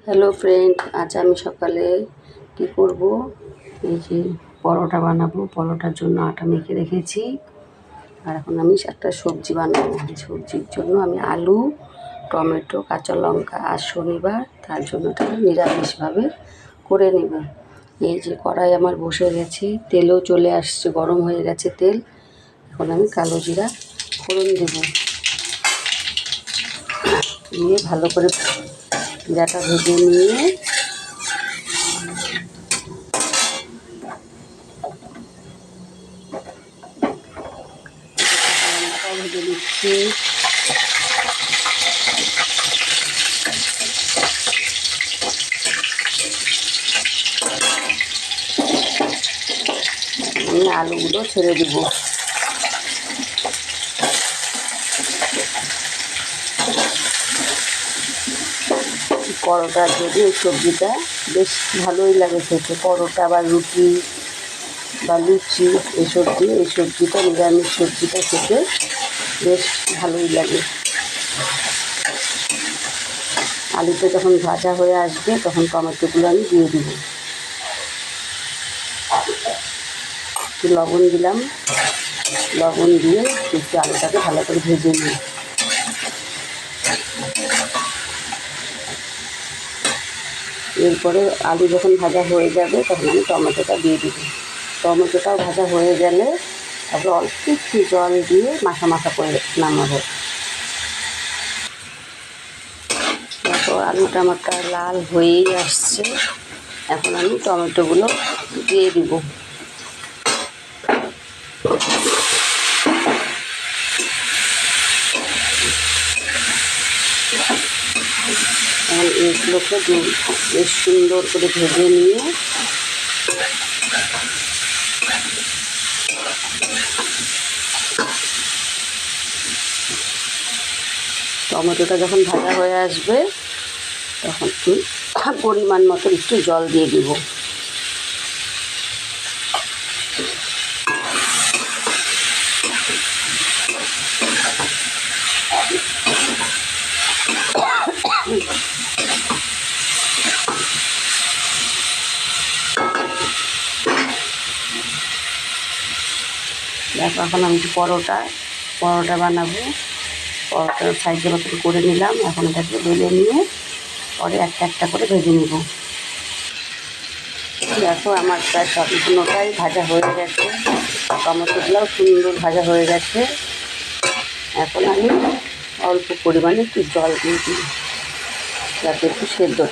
Hello friend, আজ আমি সকালে কি করব, এই যে পরোটা বানাবো। পরোটার জন্য আটা মেখে রেখেছি। আর এখন আমি একটা সবজি বানাবো। সবজির জন্য আমি আলু, টমেটো, কাঁচা লঙ্কা, আর শনিবার তার জন্য এটা নিরামিষভাবে করে নেব। এই যে কড়াই আমার বসে গেছে, তেলও চলে আসছে, গরম হয়ে গেছে তেল। এখন আমি কালো জিরা ফোড়ন দেব, দিয়ে ভালো করে জিরাটা ভেজে নিয়ে ভেজে নিচ্ছি। আমি আলুগুলো ছেড়ে দেব। পরোটার যদি এই সবজিটা বেশ ভালোই লাগে খেতে। পরোটা বা রুটি বা লুচি এই সবজিটা নিরামিষ সবজিটা খেতে বেশ ভালোই লাগে। আলুটা যখন ভাজা হয়ে আসবে তখন টমেটোগুলো আমি দিয়ে দিব। একটু লবণ দিলাম, লবণ দিয়ে একটু আলুটাকে ভালো করে ভেজে নিই। এরপরে আলু যখন ভাজা হয়ে যাবে তখন আমি টমেটোটা দিয়ে দিব। টমেটোটাও ভাজা হয়ে গেলে তারপরে অল্প একটু জল দিয়ে মাখা মাখা করে নামাবো। তারপর আলুটা আমার লাল হয়েই আসছে, এখন আমি টমেটোগুলো দিয়ে দিব। এখন এগুলোকে বেশ সুন্দর করে ভেজে নিয়ে টমেটোটা যখন ভাজা হয়ে আসবে তখন পরিমাণ মতো একটু জল দিয়ে দিব। দেখো, এখন আমি পরোটা বানাবো। পরোটার সাইজের মতো করে নিলাম। এখন এটাকে বেলে নিয়ে পরে একটা একটা করে ভেজে নেব। দেখো, আমার প্রায় সম্পূর্ণটাই ভাজা হয়ে গেছে। টমেটোগুলোও সুন্দর ভাজা হয়ে গেছে। এখন আমি অল্প পরিমাণে একটু জল দিয়ে দিই যাতে একটু সেদ্ধটা